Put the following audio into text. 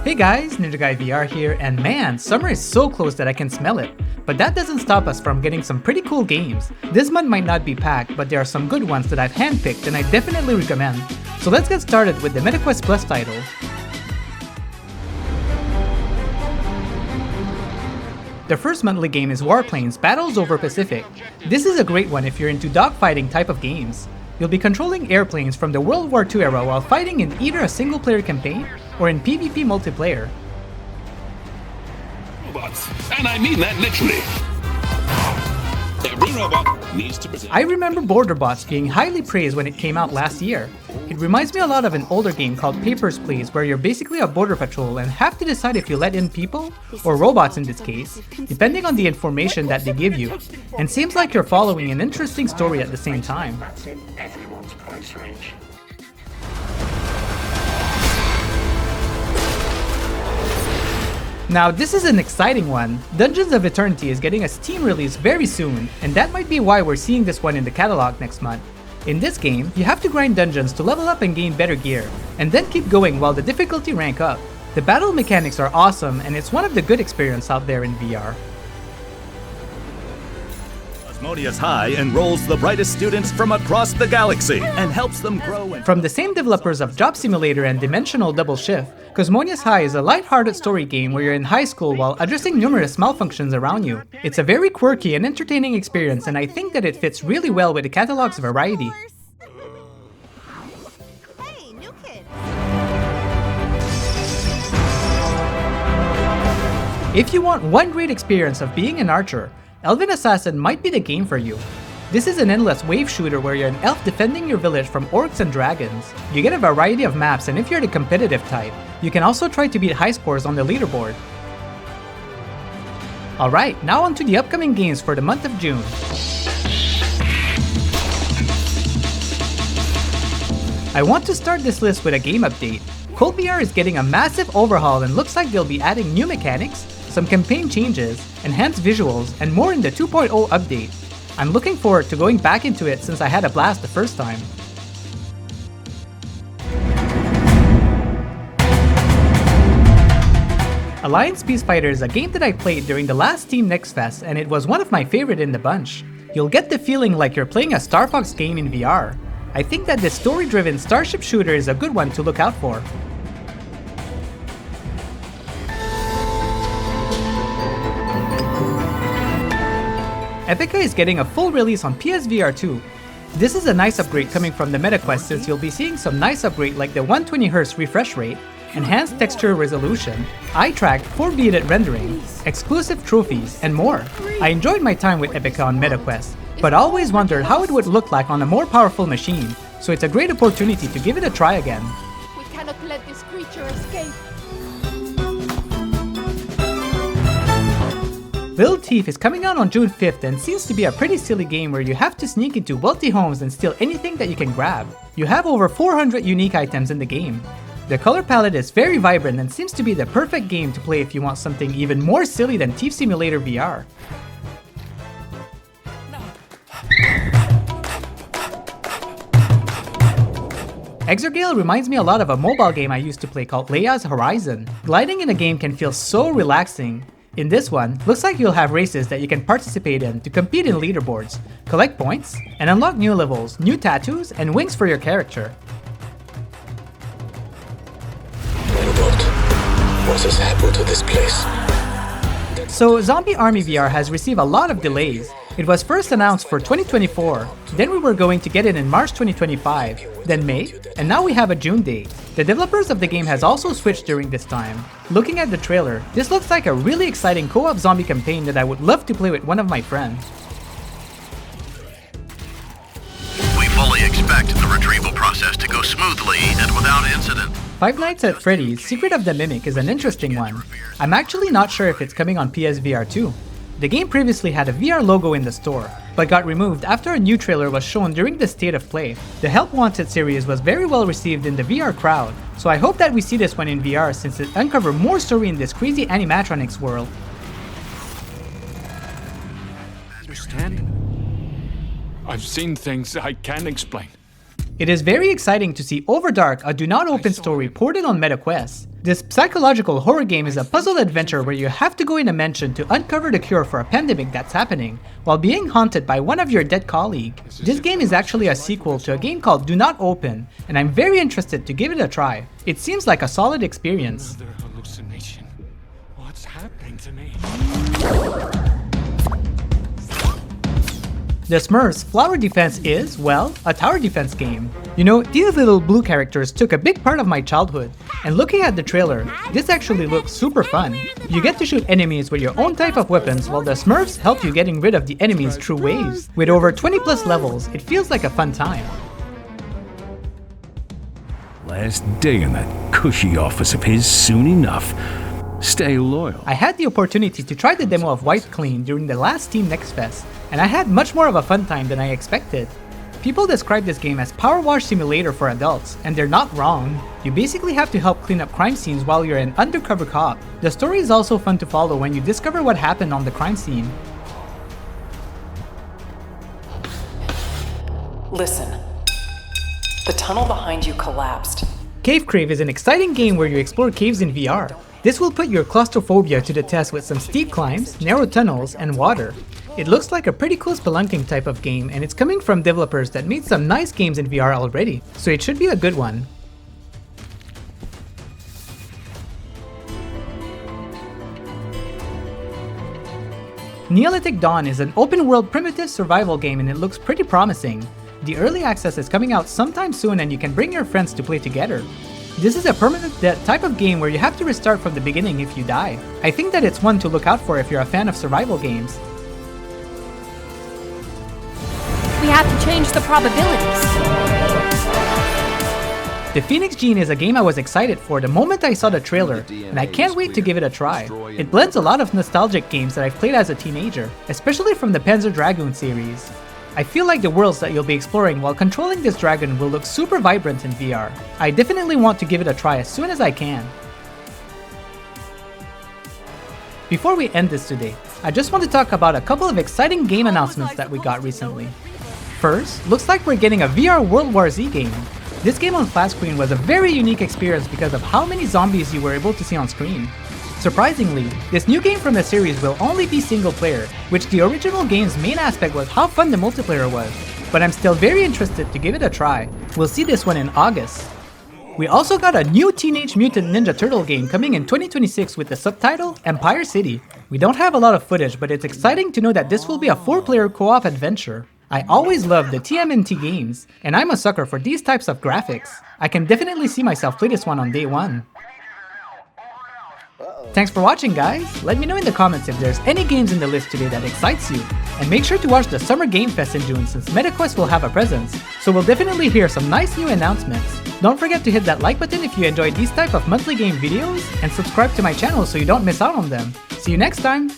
Hey guys, Ninja Guy VR here, and man, summer is so close that I can smell it. But that doesn't stop us from getting some pretty cool games. This month might not be packed, but there are some good ones that I've handpicked and I definitely recommend. So let's get started with the MetaQuest Plus title. The first monthly game is Warplanes Battles over Pacific. This is a great one if you're into dogfighting type of games. You'll be controlling airplanes from the World War II era while fighting in either a single player campaign or in PvP multiplayer. Robots, and I mean that literally. Every robot needs to present. I remember border bots being highly praised when it came out last year. It reminds me a lot of an older game called Papers, Please, where you're basically a border patrol and have to decide if you let in people, or robots in this case, depending on the information that they give you. And seems like you're following an interesting story at the same time. Now this is an exciting one. Dungeons of Eternity is getting a Steam release very soon, and that might be why we're seeing this one in the catalog next month. In this game, you have to grind dungeons to level up and gain better gear, and then keep going while the difficulty rank up. The battle mechanics are awesome, and it's one of the good experiences out there in VR. Cosmonious High enrolls the brightest students from across the galaxy and helps them grow. From the same developers of Job Simulator and Dimensional Double Shift, Cosmonious High is a light-hearted story game where you're in high school while addressing numerous malfunctions around you. It's a very quirky and entertaining experience, and I think that it fits really well with the catalog's variety. Hey, new kid. If you want one great experience of being an archer, Elven Assassin might be the game for you. This is an endless wave shooter where you're an elf defending your village from orcs and dragons. You get a variety of maps, and if you're the competitive type, you can also try to beat high scores on the leaderboard. Alright, now on to the upcoming games for the month of June. I want to start this list with a game update. Cold VR is getting a massive overhaul and looks like they'll be adding new mechanics, some campaign changes, enhanced visuals, and more in the 2.0 update. I'm looking forward to going back into it since I had a blast the first time. Alliance Peacefighter is a game that I played during the last Steam Next Fest, and it was one of my favorite in the bunch. You'll get the feeling like you're playing a Star Fox game in VR. I think that this story-driven starship shooter is a good one to look out for. Epika is getting a full release on PSVR 2. This is a nice upgrade coming from the MetaQuest since you'll be seeing some nice upgrade like the 120Hz refresh rate, enhanced texture resolution, eye-tracked 4-bit rendering, exclusive trophies, and more. I enjoyed my time with Epika on MetaQuest, but always wondered how it would look like on a more powerful machine, so it's a great opportunity to give it a try again. We cannot let this creature escape. Little Thief is coming out on June 5th and seems to be a pretty silly game where you have to sneak into wealthy homes and steal anything that you can grab. You have over 400 unique items in the game. The color palette is very vibrant and seems to be the perfect game to play if you want something even more silly than Thief Simulator VR. Exer Gale reminds me a lot of a mobile game I used to play called Leia's Horizon. Gliding in a game can feel so relaxing. In this one, looks like you'll have races that you can participate in to compete in leaderboards, collect points, and unlock new levels, new tattoos, and wings for your character. What has happened to this place? So Zombie Army VR has received a lot of delays. It was first announced for 2024, then we were going to get it in March 2025, then May, and now we have a June date. The developers of the game has also switched during this time. Looking at the trailer, this looks like a really exciting co-op zombie campaign that I would love to play with one of my friends. We fully expect the retrieval process to go smoothly and without incident. Five Nights at Freddy's Secret of the Mimic is an interesting one. I'm actually not sure if it's coming on PSVR 2. The game previously had a VR logo in the store, but got removed after a new trailer was shown during the State of Play. The Help Wanted series was very well received in the VR crowd, so I hope that we see this one in VR since it uncovers more story in this crazy animatronics world. Understand? I've seen things I can't explain. It is very exciting to see Ovrdark, a do not open story ported on MetaQuest. This psychological horror game is a puzzle adventure where you have to go in a mansion to uncover the cure for a pandemic that's happening, while being haunted by one of your dead colleague. This game is actually a sequel to a game called Do Not Open, and I'm very interested to give it a try. It seems like a solid experience. Another hallucination. What's happening to me? The Smurfs Flower Defense is, well, a tower defense game. You know, these little blue characters took a big part of my childhood, and looking at the trailer, this actually looks super fun. You get to shoot enemies with your own type of weapons while the Smurfs help you getting rid of the enemies through waves. With over 20 plus levels, it feels like a fun time. Last day in that cushy office of his soon enough. Stay loyal. I had the opportunity to try the demo of Wipe Clean during the last Steam Next Fest, and I had much more of a fun time than I expected. People describe this game as Power Wash Simulator for adults, and they're not wrong. You basically have to help clean up crime scenes while you're an undercover cop. The story is also fun to follow when you discover what happened on the crime scene. Listen. The tunnel behind you collapsed. Cave Crave is an exciting game where you explore caves in VR. This will put your claustrophobia to the test with some steep climbs, narrow tunnels, and water. It looks like a pretty cool spelunking type of game, and it's coming from developers that made some nice games in VR already, so it should be a good one. Neolithic Dawn is an open-world primitive survival game and it looks pretty promising. The early access is coming out sometime soon and you can bring your friends to play together. This is a permanent death type of game where you have to restart from the beginning if you die. I think that it's one to look out for if you're a fan of survival games. We have to change the probabilities. The Phoenix Gene is a game I was excited for the moment I saw the trailer, and I can't wait to give it a try. It blends a lot of nostalgic games that I've played as a teenager, especially from the Panzer Dragoon series. I feel like the worlds that you'll be exploring while controlling this dragon will look super vibrant in VR. I definitely want to give it a try as soon as I can. Before we end this today, I just want to talk about a couple of exciting game announcements that we got recently. First, looks like we're getting a VR World War Z game. This game on flat screen was a very unique experience because of how many zombies you were able to see on screen. Surprisingly, this new game from the series will only be single player, which the original game's main aspect was how fun the multiplayer was, but I'm still very interested to give it a try. We'll see this one in August. We also got a new Teenage Mutant Ninja Turtle game coming in 2026 with the subtitle Empire City. We don't have a lot of footage, but it's exciting to know that this will be a 4-player co-op adventure. I always loved the TMNT games, and I'm a sucker for these types of graphics. I can definitely see myself play this one on day one. Thanks for watching, guys! Let me know in the comments if there's any games in the list today that excites you. And make sure to watch the Summer Game Fest in June since MetaQuest will have a presence, so we'll definitely hear some nice new announcements. Don't forget to hit that like button if you enjoyed these type of monthly game videos, and subscribe to my channel so you don't miss out on them. See you next time!